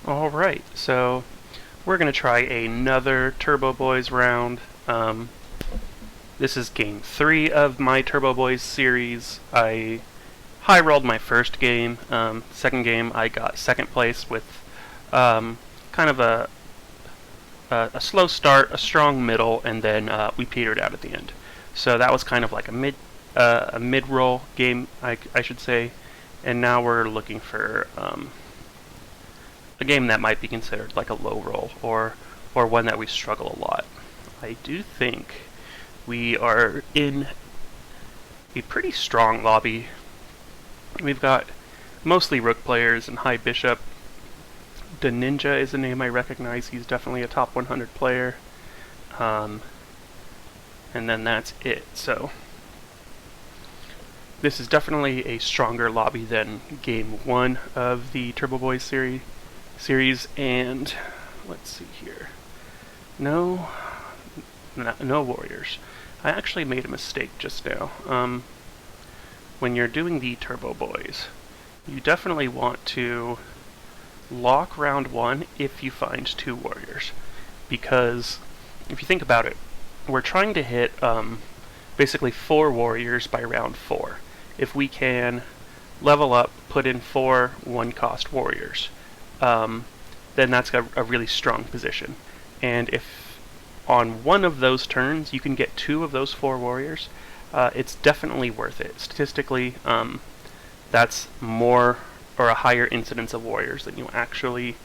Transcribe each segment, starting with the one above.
Alright, so we're going to try another Turbo Boys round. This is game 3 of my Turbo Boys series. I high rolled my first game. Second game, I got second place with kind of a slow start, a strong middle, and then we petered out at the end. So that was kind of like a mid roll game, I should say. And now we're looking for a game that might be considered like a low roll or one that we struggle a lot. I do think we are in a pretty strong lobby. We've got mostly rook players and high bishop. The Ninja is a name I recognize. He's definitely a top 100 player. And then that's it. So this is definitely a stronger lobby than game 1 of the Turbo Boys series. And let's see here. No warriors. I actually made a mistake just now. When you're doing the Turbo Boys, you definitely want to lock round 1 if you find 2 warriors. Because if you think about it, we're trying to hit basically 4 warriors by round 4. If we can level up, put in 4 1-cost warriors, then that's a really strong position. And if on one of those turns you can get 2 of those 4 warriors, it's definitely worth it. Statistically, that's more or a higher incidence of warriors than you actually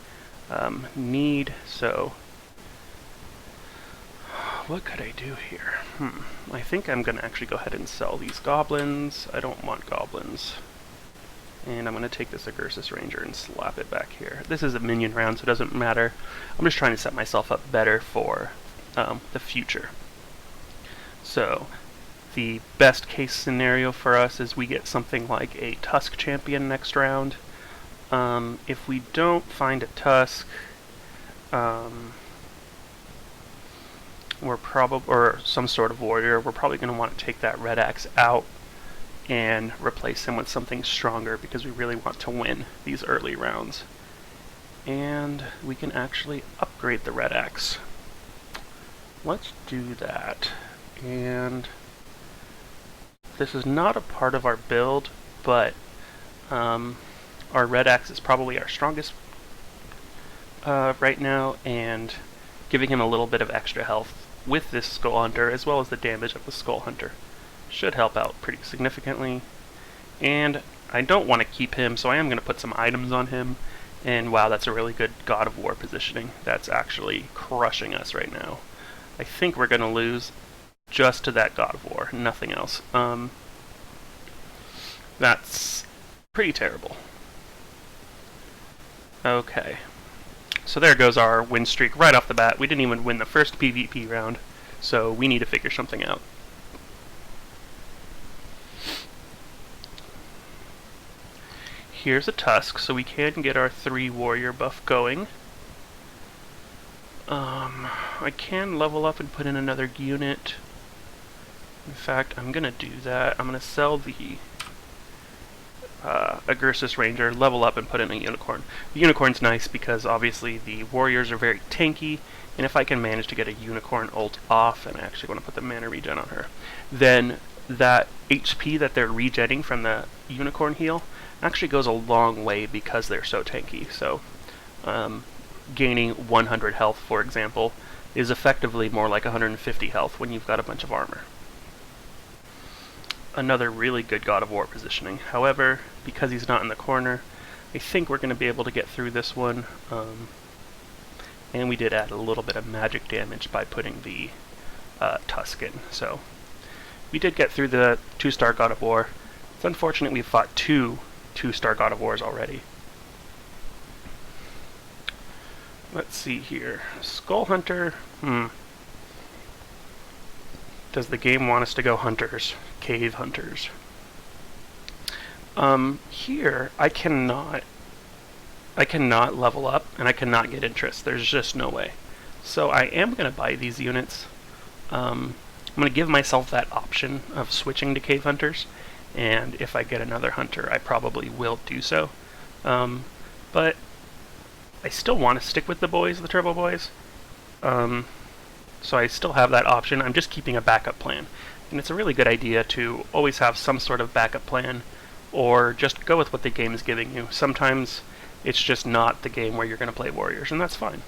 need. So what could I do here? I think I'm going to actually go ahead and sell these goblins. I don't want goblins. And I'm going to take this Agursus Ranger and slap it back here. This is a minion round, so it doesn't matter. I'm just trying to set myself up better for the future. So the best case scenario for us is we get something like a Tusk champion next round. If we don't find a Tusk, or some sort of warrior, we're probably going to want to take that Red Axe out and replace him with something stronger because we really want to win these early rounds. And we can actually upgrade the Red Axe. Let's do that. And this is not a part of our build, but our Red Axe is probably our strongest right now, and giving him a little bit of extra health with this Skull Hunter, as well as the damage of the Skull Hunter, should help out pretty significantly. And I don't want to keep him, so I am going to put some items on him. And wow, that's a really good God of War positioning. That's actually crushing us right now. I think we're going to lose just to that God of War, nothing else. That's pretty terrible. Okay. So there goes our win streak right off the bat. We didn't even win the first PvP round, so we need to figure something out. Here's a Tusk, so we can get our 3 warrior buff going. I can level up and put in another unit. In fact, I'm going to do that. I'm going to sell the Agursus Ranger, level up, and put in a Unicorn. The Unicorn's nice because obviously the warriors are very tanky, and if I can manage to get a Unicorn ult off, and I actually want to put the mana regen on her, then that HP that they're regenning from the Unicorn heal actually goes a long way because they're so tanky. So gaining 100 health, for example, is effectively more like 150 health when you've got a bunch of armor. Another really good God of War positioning. However, because he's not in the corner, I think we're going to be able to get through this one. And we did add a little bit of magic damage by putting the Tusk in. So we did get through the 2-star God of War. It's unfortunate we fought 2 2-star God of Wars already. Let's see here. Skull Hunter. Does the game want us to go hunters? Cave hunters. Here, I cannot level up, and I cannot get interest. There's just no way. So I am going to buy these units. I'm going to give myself that option of switching to cave hunters, and if I get another hunter, I probably will do so. But I still want to stick with the boys, the Turbo Boys. So I still have that option. I'm just keeping a backup plan. And it's a really good idea to always have some sort of backup plan, or just go with what the game is giving you. Sometimes it's just not the game where you're going to play warriors, and that's fine.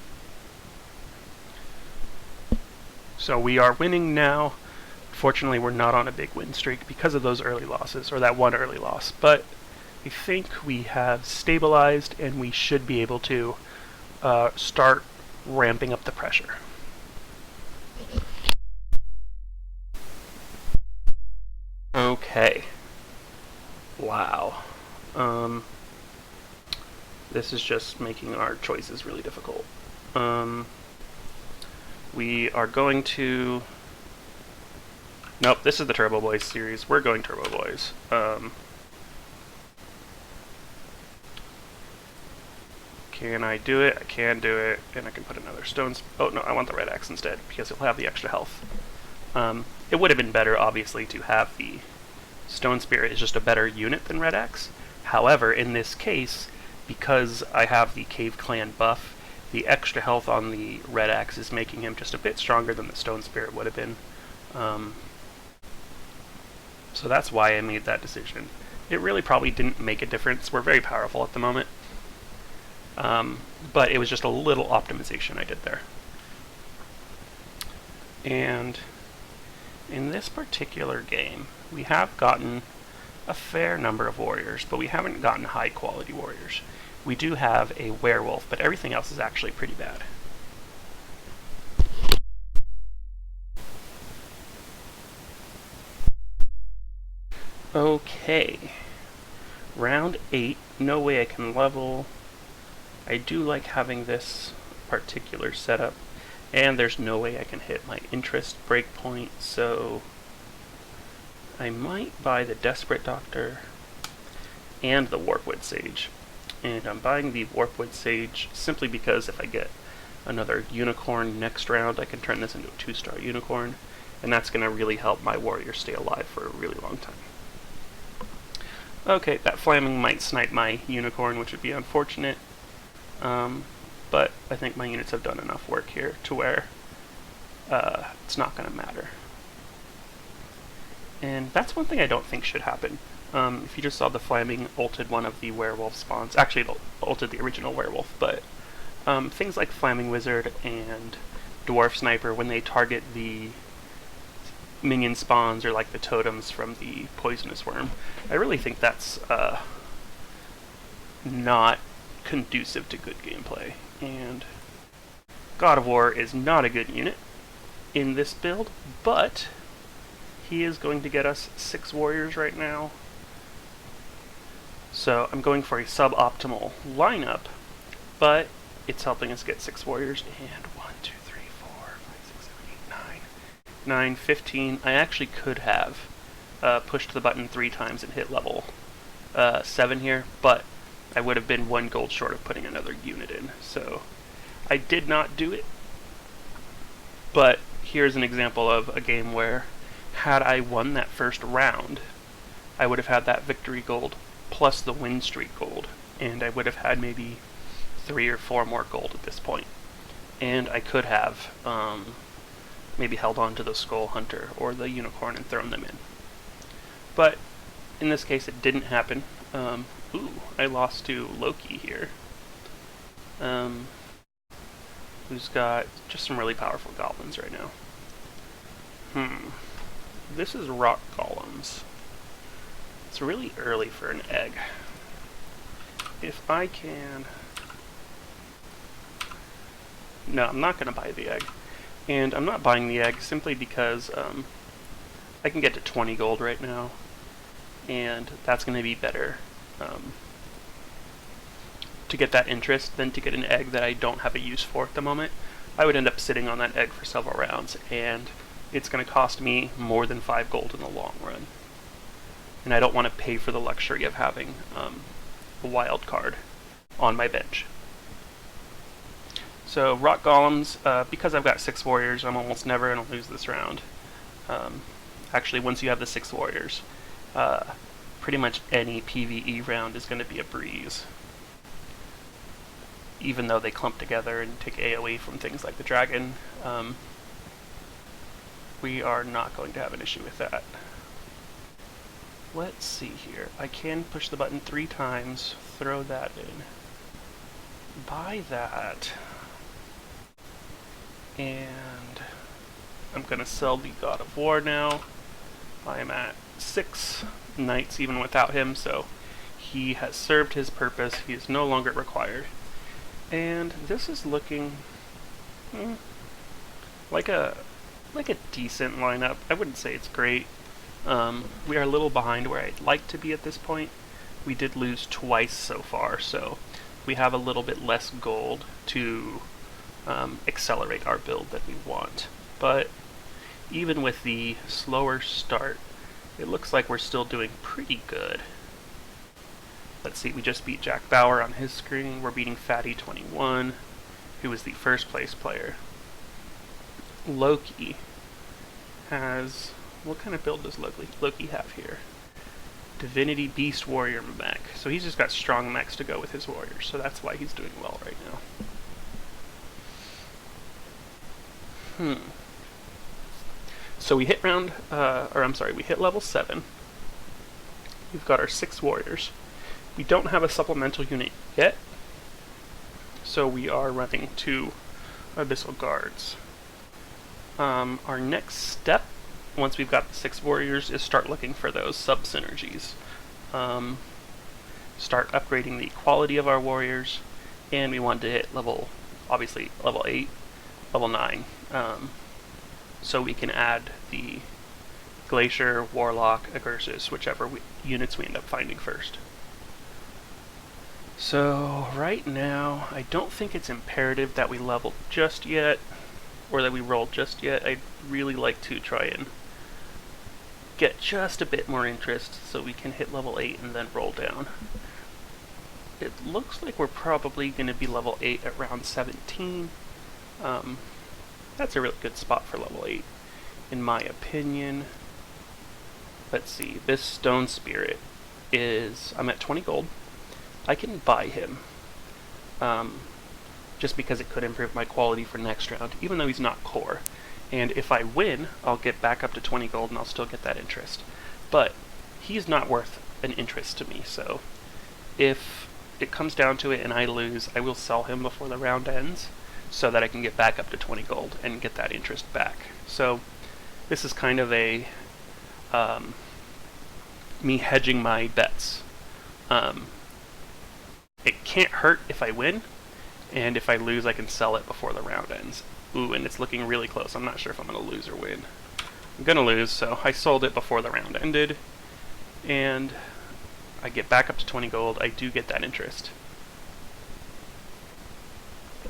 So we are winning now. Fortunately, we're not on a big win streak because of those early losses, or that one early loss. But I think we have stabilized, and we should be able to start ramping up the pressure. Okay. Wow. This is just making our choices really difficult. We are going to... Nope, this is the Turbo Boys series. We're going Turbo Boys. Can I do it? I can do it, and I can put another stone... Oh, no, I want the Red Axe instead, because it'll have the extra health. It would have been better, obviously, to have the Stone Spirit. It's just a better unit than Red Axe. However, in this case, because I have the Cave Clan buff, the extra health on the Red Axe is making him just a bit stronger than the Stone Spirit would have been. So that's why I made that decision. It really probably didn't make a difference. We're very powerful at the moment. But it was just a little optimization I did there. And in this particular game, we have gotten a fair number of warriors, but we haven't gotten high quality warriors. We do have a werewolf, but everything else is actually pretty bad. Okay. Round 8. No way I can level. I do like having this particular setup, and there's no way I can hit my interest breakpoint, so I might buy the Desperate Doctor and the Warpwood Sage. And I'm buying the Warpwood Sage simply because if I get another unicorn next round, I can turn this into a 2-star unicorn, and that's going to really help my warrior stay alive for a really long time. Okay, that flaming might snipe my unicorn, which would be unfortunate, but I think my units have done enough work here to where it's not going to matter. And that's one thing I don't think should happen. If you just saw the flaming ulted one of the werewolf spawns, actually it ulted the original werewolf, but things like Flaming Wizard and Dwarf Sniper, when they target the minion spawns or like the totems from the Poisonous Worm, I really think that's not conducive to good gameplay. And God of War is not a good unit in this build, but he is going to get us 6 warriors right now. So I'm going for a suboptimal lineup, but it's helping us get 6 warriors. And 1, 2, 3, 4, 5, 6, 7, 8, 9, 9, 15. I actually could have pushed the button 3 times and hit level 7 here, but I would have been 1 gold short of putting another unit in. So I did not do it, but here's an example of a game where had I won that first round, I would have had that victory gold plus the win streak gold, and I would have had maybe 3 or 4 more gold at this point. And I could have maybe held on to the Skull Hunter or the Unicorn and thrown them in. But in this case it didn't happen. Ooh, I lost to Loki here. Who's got just some really powerful goblins right now. This is rock golems. It's really early for an egg. If I can... No, I'm not going to buy the egg. And I'm not buying the egg simply because I can get to 20 gold right now. And that's going to be better to get that interest than to get an egg that I don't have a use for at the moment. I would end up sitting on that egg for several rounds, and it's going to cost me more than 5 gold in the long run. And I don't want to pay for the luxury of having a wild card on my bench. So rock golems, because I've got 6 warriors, I'm almost never going to lose this round. Actually, once you have the 6 warriors, pretty much any PvE round is going to be a breeze. even though they clump together and take AoE from things like the dragon. We are not going to have an issue with that. Let's see here. I can push the button 3 times, throw that in. Buy that. And I'm going to sell the God of War now. I am at 6 knights even without him, so he has served his purpose. He is no longer required. And this is looking like a decent lineup. I wouldn't say it's great. We are a little behind where I'd like to be at this point. We did lose twice so far, so we have a little bit less gold to accelerate our build that we want. But even with the slower start, it looks like we're still doing pretty good. Let's see, we just beat Jack Bauer on his screen. We're beating Fatty21, who was the first place player. Loki has... what kind of build does Loki have here? Divinity Beast Warrior mech. So he's just got strong mechs to go with his warriors, so that's why he's doing well right now. So we hit we hit level 7. We've got our 6 warriors. We don't have a supplemental unit yet, so we are running 2 Abyssal Guards. Our next step, once we've got the 6 warriors, is start looking for those sub-synergies. Start upgrading the quality of our warriors, and we want to hit obviously level 8, level 9, so we can add the Glacier, Warlock, Agursus, whichever units we end up finding first. So right now, I don't think it's imperative that we level just yet, or that we roll just yet. I'd really like to try and get just a bit more interest so we can hit level 8 and then roll down. It looks like we're probably going to be level 8 at round 17. That's a really good spot for level 8, in my opinion. Let's see, this Stone Spirit is... I'm at 20 gold. I can buy him, just because it could improve my quality for next round, even though he's not core. And if I win, I'll get back up to 20 gold and I'll still get that interest. But he's not worth an interest to me, so if it comes down to it and I lose, I will sell him before the round ends so that I can get back up to 20 gold and get that interest back. So this is kind of a me hedging my bets. It can't hurt if I win, and if I lose, I can sell it before the round ends. Ooh, and it's looking really close. I'm not sure if I'm going to lose or win. I'm going to lose, so I sold it before the round ended, and I get back up to 20 gold. I do get that interest.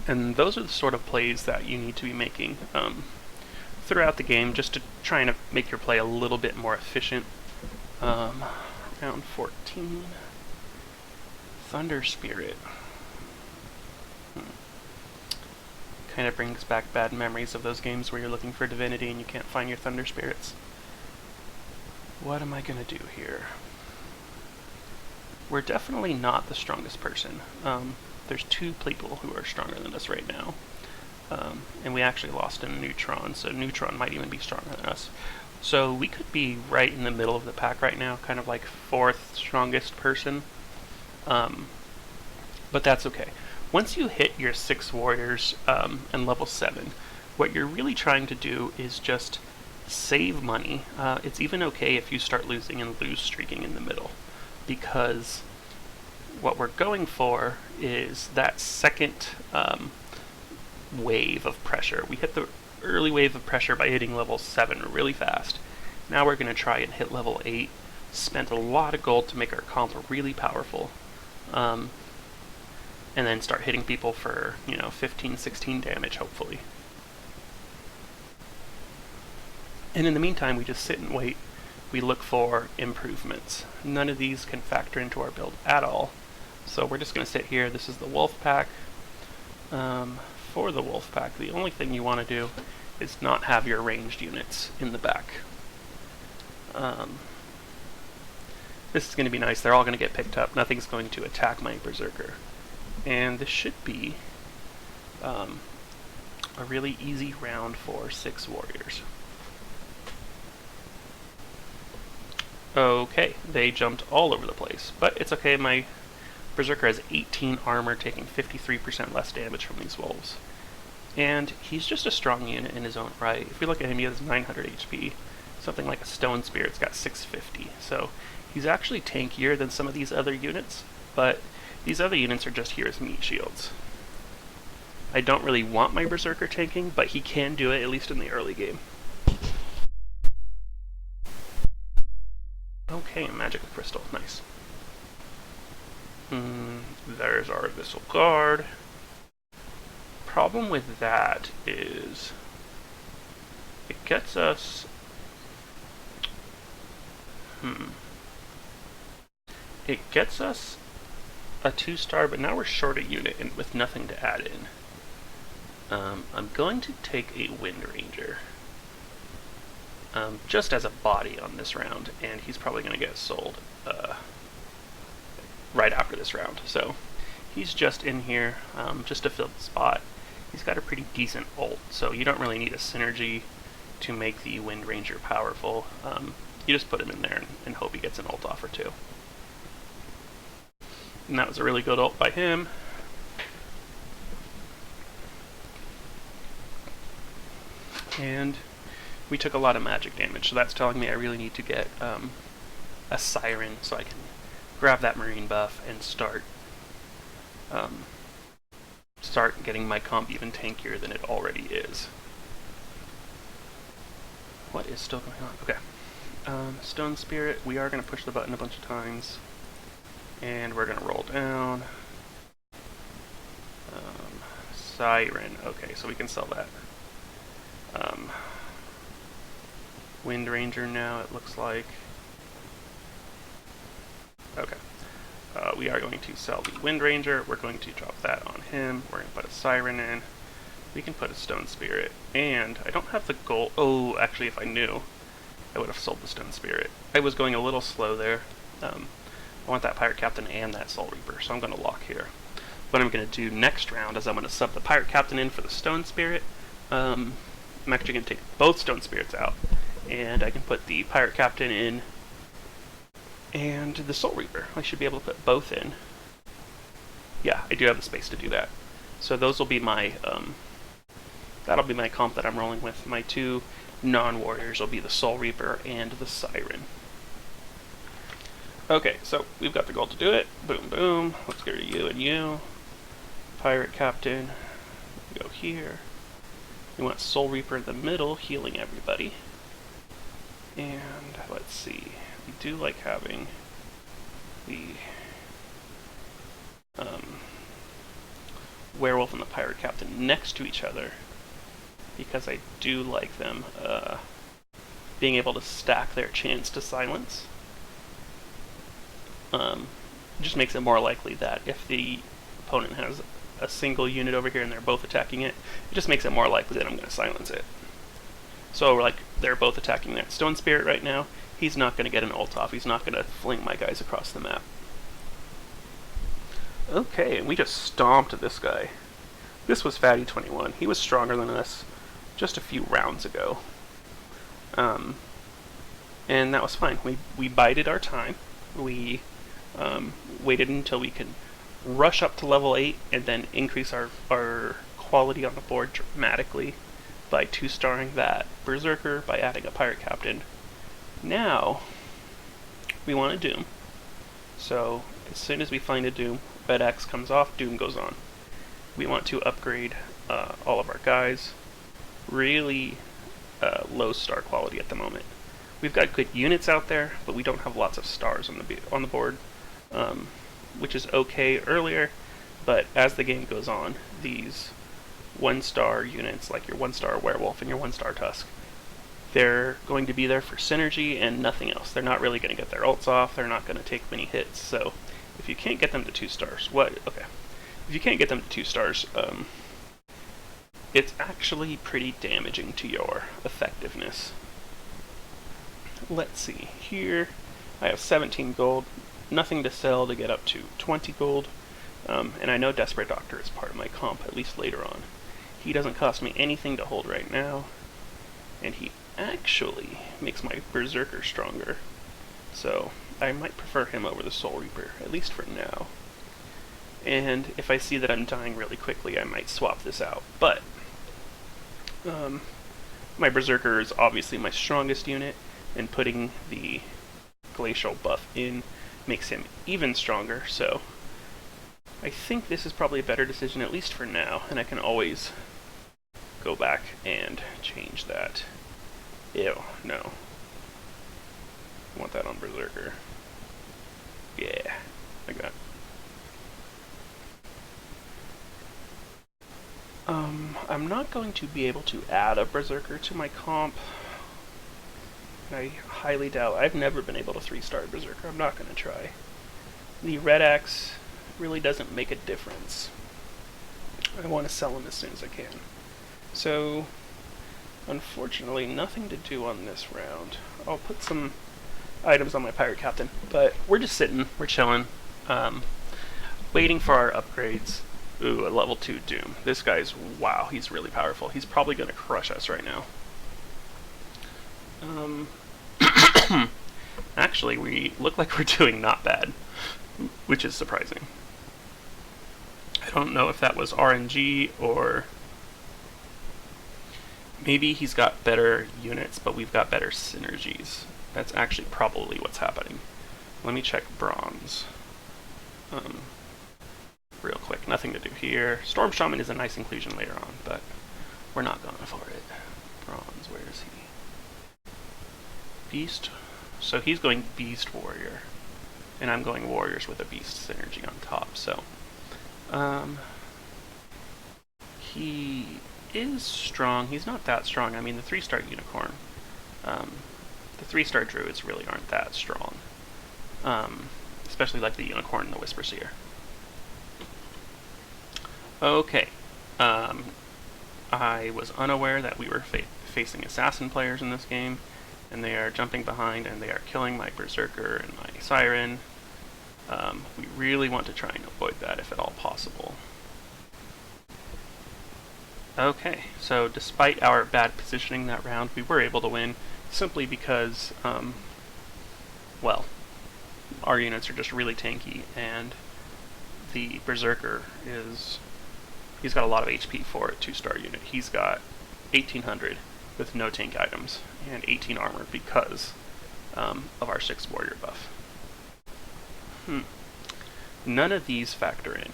And those are the sort of plays that you need to be making throughout the game, just to try and make your play a little bit more efficient. Round 14. Thunder Spirit. Kind of brings back bad memories of those games where you're looking for divinity and you can't find your Thunder Spirits. What am I going to do here? We're definitely not the strongest person. There's 2 people who are stronger than us right now. And we actually lost a Neutron, so Neutron might even be stronger than us. So we could be right in the middle of the pack right now, kind of like 4th strongest person. But that's okay. Once you hit your 6 warriors and level 7, what you're really trying to do is just save money. It's even okay if you start losing and lose streaking in the middle, because what we're going for is that second wave of pressure. We hit the early wave of pressure by hitting level 7 really fast. Now we're going to try and hit level 8, spent a lot of gold to make our comp really powerful, and then start hitting people for, 15, 16 damage, hopefully. And in the meantime, we just sit and wait. We look for improvements. None of these can factor into our build at all. So we're just going to sit here. This is the Wolf Pack. For the Wolf Pack, the only thing you want to do is not have your ranged units in the back. This is going to be nice. They're all going to get picked up. Nothing's going to attack my Berserker. And this should be a really easy round for 6 warriors. Okay, they jumped all over the place, but it's okay. My Berserker has 18 armor, taking 53% less damage from these wolves. And he's just a strong unit in his own right. If we look at him, he has 900 HP. Something like a Stone Spirit's got 650. So he's actually tankier than some of these other units, but these other units are just here as meat shields. I don't really want my Berserker tanking, but he can do it, at least in the early game. Okay, Magical Crystal, nice. There's our Abyssal Guard. Problem with that is it gets us... It gets us a 2-star, but now we're short a unit and with nothing to add in. I'm going to take a Wind Ranger. Just as a body on this round, and he's probably going to get sold right after this round. So he's just in here just to fill the spot. He's got a pretty decent ult, so you don't really need a synergy to make the Wind Ranger powerful. You just put him in there and hope he gets an ult off or two. And that was a really good ult by him. And we took a lot of magic damage, so that's telling me I really need to get a Siren so I can grab that Marine buff and start getting my comp even tankier than it already is. What is still going on? Okay. Stone Spirit, we are going to push the button a bunch of times. And we're going to roll down. Siren, okay, so we can sell that. Wind Ranger now, it looks like. Okay. We are going to sell the Wind Ranger. We're going to drop that on him. We're going to put a Siren in. We can put a Stone Spirit. And I don't have the gold. Oh, actually, if I knew, I would have sold the Stone Spirit. I was going a little slow there. I want that Pirate Captain and that Soul Reaper, so I'm going to lock here. What I'm going to do next round is I'm going to sub the Pirate Captain in for the Stone Spirit. I'm actually going to take both Stone Spirits out, and I can put the Pirate Captain in and the Soul Reaper. I should be able to put both in. Yeah, I do have the space to do that. So those will be my, that'll be my comp that I'm rolling with. My 2 non-warriors will be the Soul Reaper and the Siren. Okay, so we've got the gold to do it. Boom, boom. Let's go to you and you. Pirate Captain. Go here. We want Soul Reaper in the middle, healing everybody. And let's see. We do like having the Werewolf and the Pirate Captain next to each other, because I do like them being able to stack their chance to silence. It just makes it more likely that if the opponent has a single unit over here and they're both attacking it, it just makes it more likely that I'm going to silence it. So, like, they're both attacking that Stone Spirit right now. He's not going to get an ult off. He's not going to fling my guys across the map. Okay, and we just stomped this guy. This was Fatty 21. He was stronger than us just a few rounds ago. And that was fine. We bided our time. We waited until we could rush up to level 8 and then increase our quality on the board dramatically by 2-starring that Berserker, by adding a Pirate Captain. Now, we want a Doom. So, as soon as we find a Doom, Red X comes off, Doom goes on. We want to upgrade all of our guys. Really low star quality at the moment. We've got good units out there, but we don't have lots of stars on the board, which is okay earlier, but as the game goes on, these 1-star units, like your 1-star Werewolf and your 1-star Tusk, they're going to be there for synergy and nothing else. They're not really going to get their ults off, they're not going to take many hits, so if you can't get them to 2 stars, if you can't get them to 2 stars, it's actually pretty damaging to your effectiveness. Let's see, here I have 17 gold, nothing to sell to get up to 20 gold, And I know Desperate Doctor is part of my comp, at least later on. He doesn't cost me anything to hold right now, and he actually makes my Berserker stronger. So I might prefer him over the Soul Reaper, at least for now. And if I see that I'm dying really quickly, I might swap this out. But my Berserker is obviously my strongest unit, and putting the Glacial buff in makes him even stronger, so I think this is probably a better decision, at least for now, and I can always go back and change that. Ew, no. I want that on Berserker. Yeah, like that. I'm not going to be able to add a Berserker to my comp. I highly doubt. I've never been able to 3-star Berserker. I'm not going to try. The Red Axe really doesn't make a difference. I want to sell him as soon as I can. So, unfortunately, nothing to do on this round. I'll put some items on my Pirate Captain, but we're just sitting, we're chilling, waiting for our upgrades. Ooh, a level 2 Doom. This guy's, wow, he's really powerful. He's probably going to crush us right now. Actually, we look like we're doing not bad, which is surprising. I don't know if that was RNG or maybe he's got better units, but we've got better synergies. That's actually probably what's happening. Let me check bronze. Real quick, nothing to do here. Storm Shaman is a nice inclusion later on, but we're not going for it. Bronze, where is he? Beast. So he's going Beast Warrior, and I'm going Warriors with a Beast synergy on top, so he is strong. He's not that strong. I mean, the 3-star Unicorn, the 3-star Druids really aren't that strong, especially like the Unicorn and the Whisper Seer. Okay, I was unaware that we were facing Assassin players in this game, and they are jumping behind and they are killing my Berserker and my Siren. We really want to try and avoid that if at all possible. Okay, so despite our bad positioning that round, we were able to win simply because, well, our units are just really tanky, and the Berserker is, he's got a lot of HP for a 2-star unit. He's got 1800 with no tank items and 18 armor because of our 6 warrior buff. None of these factor in.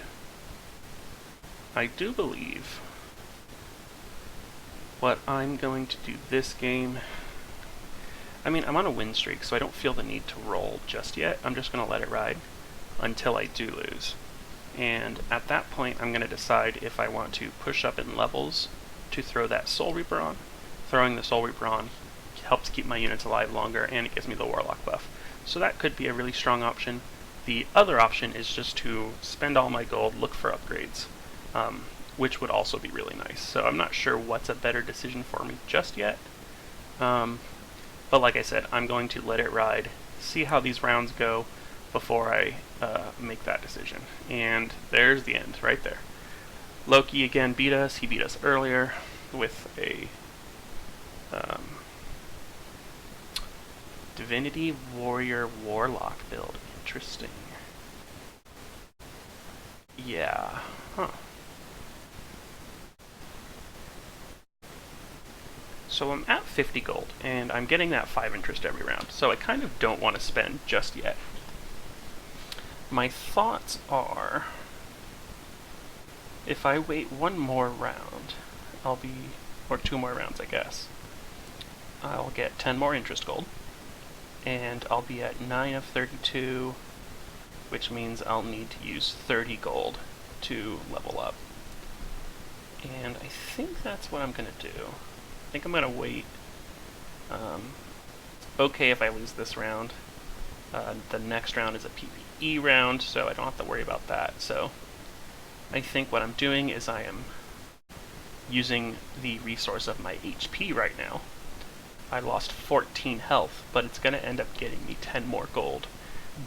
I do believe what I'm going to do this game, I mean, I'm on a win streak, so I don't feel the need to roll just yet. I'm just going to let it ride until I do lose. And at that point, I'm going to decide if I want to push up in levels to throw that Soul Reaper on. Throwing the Soul Reaper on helps keep my units alive longer, and it gives me the Warlock buff. So that could be a really strong option. The other option is just to spend all my gold, look for upgrades, which would also be really nice. So I'm not sure what's a better decision for me just yet. But like I said, I'm going to let it ride, see how these rounds go before I make that decision. And there's the end, right there. Loki again beat us. He beat us earlier with a Divinity Warrior Warlock build. Interesting. Yeah. Huh. So I'm at 50 gold, and I'm getting that 5 interest every round, so I kind of don't want to spend just yet. My thoughts are, if I wait one more round, or 2 more rounds, I guess, I'll get 10 more interest gold, and I'll be at 9 of 32, which means I'll need to use 30 gold to level up. And I think that's what I'm going to do. I think I'm going to wait. Okay if I lose this round. The next round is a PvE round, so I don't have to worry about that. So I think what I'm doing is I am using the resource of my HP right now. I lost 14 health, but it's going to end up getting me 10 more gold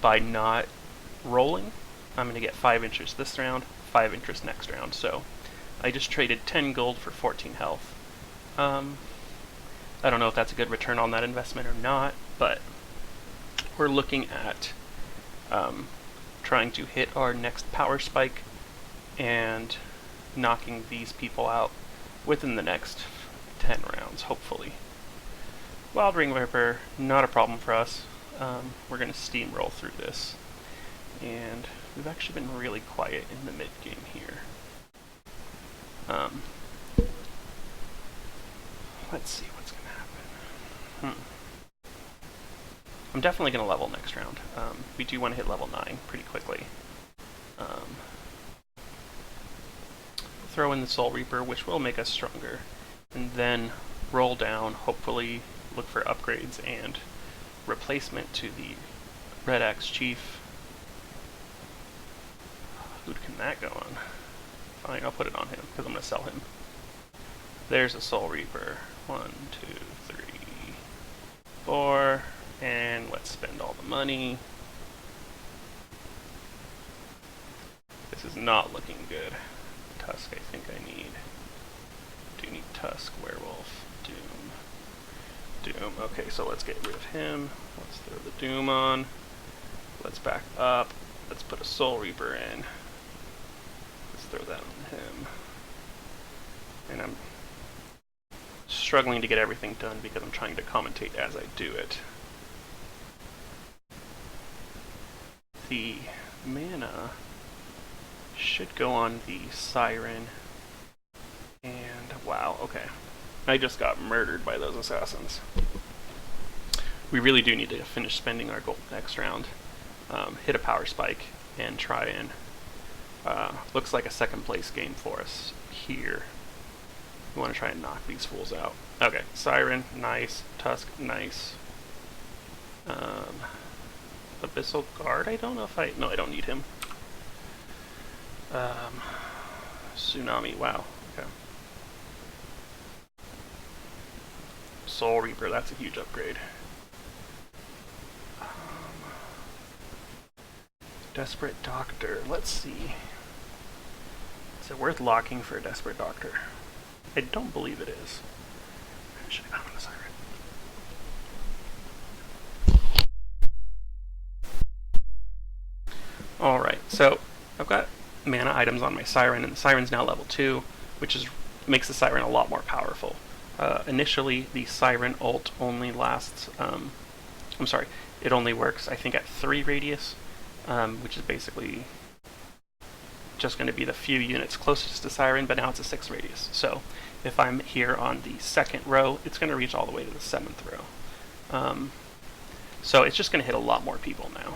by not rolling I'm going to get 5 interest this round, 5 interest next round. So I just traded 10 gold for 14 health. I don't know if that's a good return on that investment or not, but we're looking at trying to hit our next power spike and knocking these people out within the next 10 rounds, hopefully. Wild Ring Viper, not a problem for us. We're going to steamroll through this. And we've actually been really quiet in the mid-game here. Let's see what's going to happen. I'm definitely going to level next round. We do want to hit level 9 pretty quickly. Throw in the Soul Reaper, which will make us stronger. And then roll down, hopefully look for upgrades and replacement to the Red Axe Chief. Who can that go on? Fine, I'll put it on him, because I'm going to sell him. There's a Soul Reaper. 1, 2, 3, 4. And let's spend all the money. This is not looking good. Tusk, I think I need. Do need Tusk, Werewolf, Doom. Okay, so let's get rid of him. Let's throw the Doom on. Let's back up. Let's put a Soul Reaper in. Let's throw that on him. And I'm struggling to get everything done because I'm trying to commentate as I do it. The mana should go on the Siren. And wow, okay. I just got murdered by those assassins. We really do need to finish spending our gold next round. Hit a power spike and try and looks like a second place game for us here. We want to try and knock these fools out. Okay, Siren, nice. Tusk, nice. Abyssal Guard, I don't know if I... No, I don't need him. Tsunami, wow, okay. Soul Reaper, that's a huge upgrade. Desperate Doctor, let's see. Is it worth locking for a Desperate Doctor? I don't believe it is. I should have gone on the Siren. Alright, so I've got mana items on my Siren, and the Siren's now level 2, which makes the Siren a lot more powerful. Initially, the Siren ult only lasts, I'm sorry, it only works, I think, at 3 radius, which is basically just going to be the few units closest to Siren, but now it's a 6 radius. So if I'm here on the 2nd row, it's going to reach all the way to the 7th row. So it's just going to hit a lot more people now.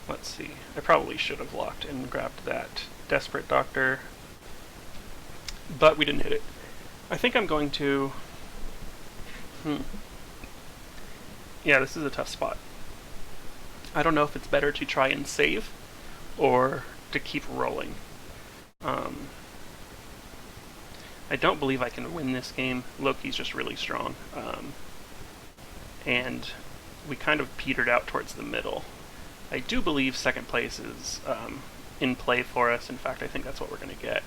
Let's see. I probably should have locked and grabbed that Desperate Doctor, but we didn't hit it. I think I'm going to... Yeah, this is a tough spot. I don't know if it's better to try and save or to keep rolling. I don't believe I can win this game. Loki's just really strong. And we kind of petered out towards the middle. I do believe second place is in play for us. In fact, I think that's what we're going to get.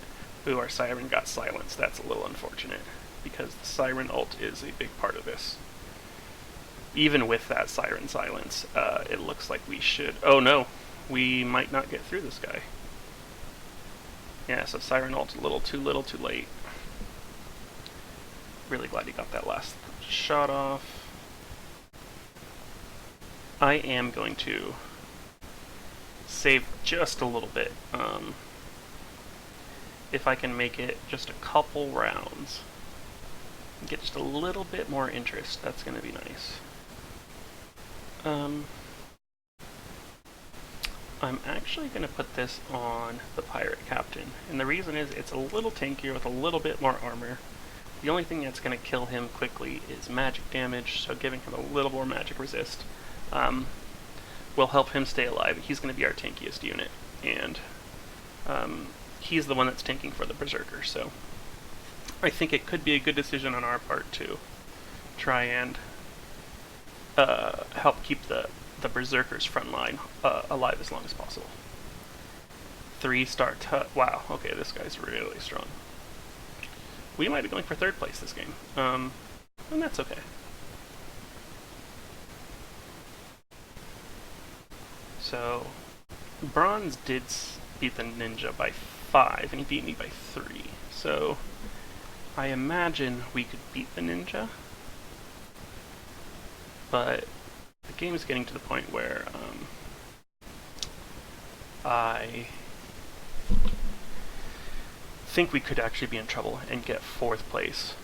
Ooh, our Siren got silenced. That's a little unfortunate, because the Siren ult is a big part of this. Even with that Siren silence, it looks like we should... Oh no, we might not get through this guy. Yeah, so Siren ult's a little too late. Really glad he got that last shot off. I am going to save just a little bit. If I can make it just a couple rounds, get just a little bit more interest, that's going to be nice. I'm actually going to put this on the Pirate Captain, and the reason is it's a little tankier with a little bit more armor. The only thing that's going to kill him quickly is magic damage, so giving him a little more magic resist will help him stay alive. He's going to be our tankiest unit, and he's the one that's tanking for the Berserker, so I think it could be a good decision on our part to try and help keep the the Berserker's front line alive as long as possible. 3-star wow, okay, this guy's really strong. We might be going for 3rd place this game, and that's okay. So, Bronze did beat the Ninja by 5, and he beat me by 3. So, I imagine we could beat the Ninja, but the game is getting to the point where I think we could actually be in trouble and get 4th place.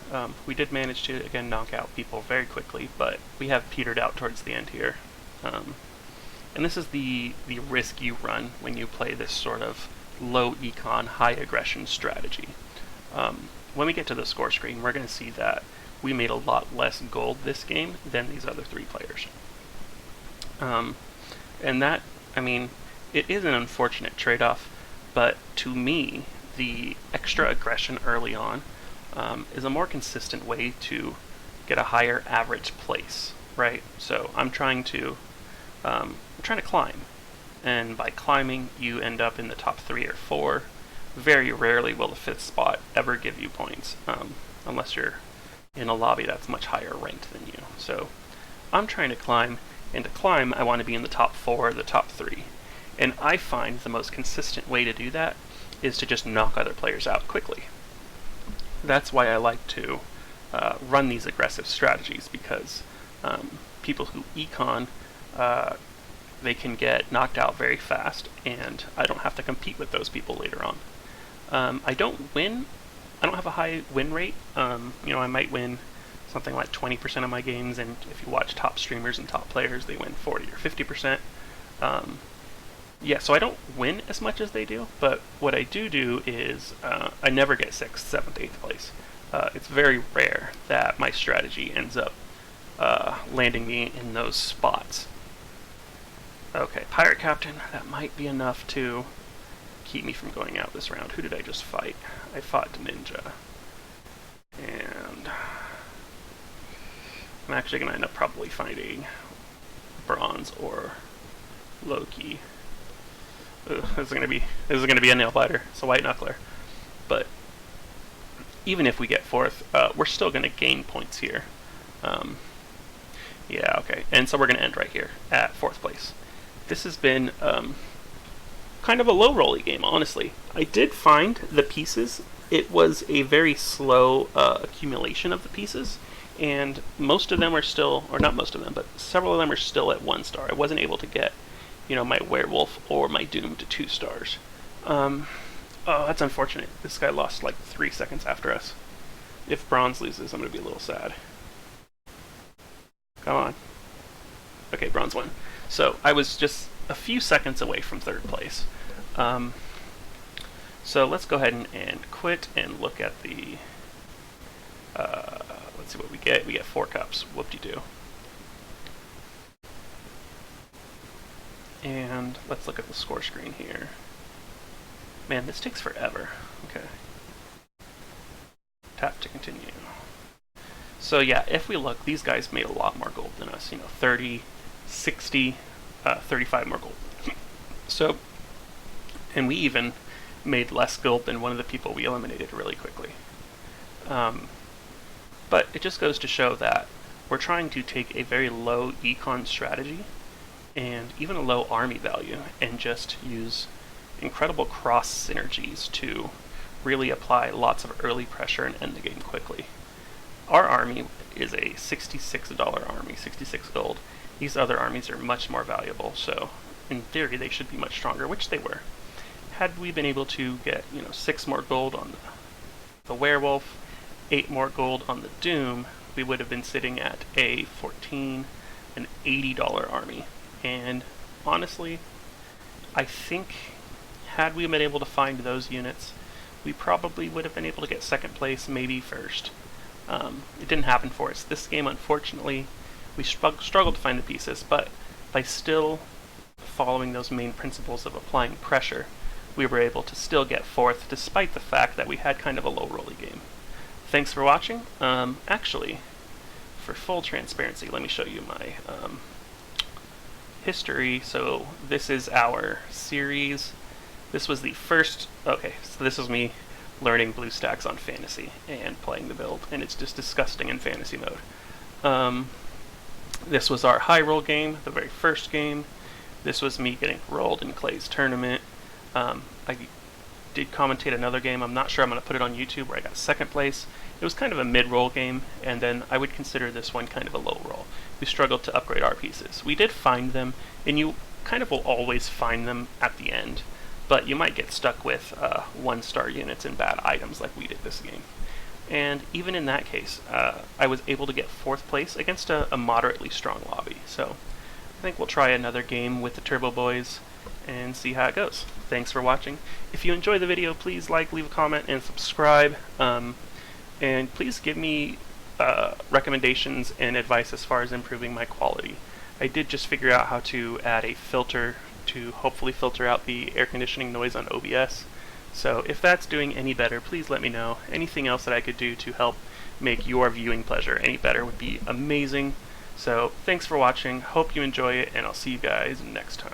We did manage to, again, knock out people very quickly, but we have petered out towards the end here. And this is the risk you run when you play this sort of low econ, high aggression strategy. When we get to the score screen, we're going to see that we made a lot less gold this game than these other 3 players. And that, I mean, it is an unfortunate trade-off, but to me, the extra aggression early on is a more consistent way to get a higher average place, right? So I'm trying to climb, and by climbing, you end up in the top 3 or 4. Very rarely will the 5th spot ever give you points, unless you're in a lobby that's much higher ranked than you. So I'm trying to climb, and to climb, I want to be in the top 4 or the top 3. And I find the most consistent way to do that is to just knock other players out quickly. That's why I like to run these aggressive strategies, because people who econ, they can get knocked out very fast, and I don't have to compete with those people later on. I don't win. I don't have a high win rate. I might win something like 20% of my games, and if you watch top streamers and top players, they win 40 or 50%. Yeah, so I don't win as much as they do, but what I do is I never get 6th, 7th, 8th place. It's very rare that my strategy ends up landing me in those spots. Okay, Pirate Captain, that might be enough to keep me from going out this round. Who did I just fight? I fought Ninja. And I'm actually going to end up probably fighting Bronze or Loki. Ugh, this is gonna be a nail biter. It's a white knuckler. But even if we get 4th, we're still gonna gain points here. Yeah, okay. And so we're gonna end right here at 4th place. This has been kind of a low rolly game, honestly. I did find the pieces. It was a very slow accumulation of the pieces, and most of them are still, or not most of them, but several of them are still at 1 star. I wasn't able to get, my werewolf or my doom to 2 stars. Oh, that's unfortunate. This guy lost like 3 seconds after us. If Bronze loses, I'm gonna be a little sad. Come on. Okay, Bronze won. So I was just a few seconds away from 3rd place. So let's go ahead and quit and look at the, let's see what we get. We get 4 cups. Whoop-de-doo. And let's look at the score screen here. Man, this takes forever. Okay. Tap to continue. So yeah, if we look, these guys made a lot more gold than us. 30, 60, 35 more gold. So, and we even made less gold than one of the people we eliminated really quickly. But it just goes to show that we're trying to take a very low econ strategy and even a low army value and just use incredible cross synergies to really apply lots of early pressure and end the game quickly. Our army is a $66 army, 66 gold. These other armies are much more valuable, so in theory they should be much stronger, which they were. Had we been able to get, 6 more gold on the werewolf, 8 more gold on the doom, we would have been sitting at a an $80 army. And honestly, I think had we been able to find those units, we probably would have been able to get 2nd place, maybe 1st. It didn't happen for us. This game, unfortunately, we struggled to find the pieces, but by still following those main principles of applying pressure, we were able to still get 4th, despite the fact that we had kind of a low rolly game. Thanks for watching. Actually, for full transparency, let me show you my history, so this is our series. This was the first... Okay, so this was me learning BlueStacks on Fantasy and playing the build, and it's just disgusting in Fantasy mode. This was our high roll game, the very first game. This was me getting rolled in Clay's tournament. I did commentate another game. I'm not sure I'm going to put it on YouTube, where I got second place. It was kind of a mid-roll game, and then I would consider this one kind of a low roll. We struggled to upgrade our pieces. We did find them, and you kind of will always find them at the end, but you might get stuck with one-star units and bad items like we did this game. And even in that case, I was able to get fourth place against a moderately strong lobby. So I think we'll try another game with the Turbo Boys and see how it goes. Thanks for watching. If you enjoyed the video, please like, leave a comment, and subscribe. And please give me recommendations and advice as far as improving my quality. I did just figure out how to add a filter to hopefully filter out the air conditioning noise on OBS. So if that's doing any better, please let me know. Anything else that I could do to help make your viewing pleasure any better would be amazing. So thanks for watching, hope you enjoy it, and I'll see you guys next time.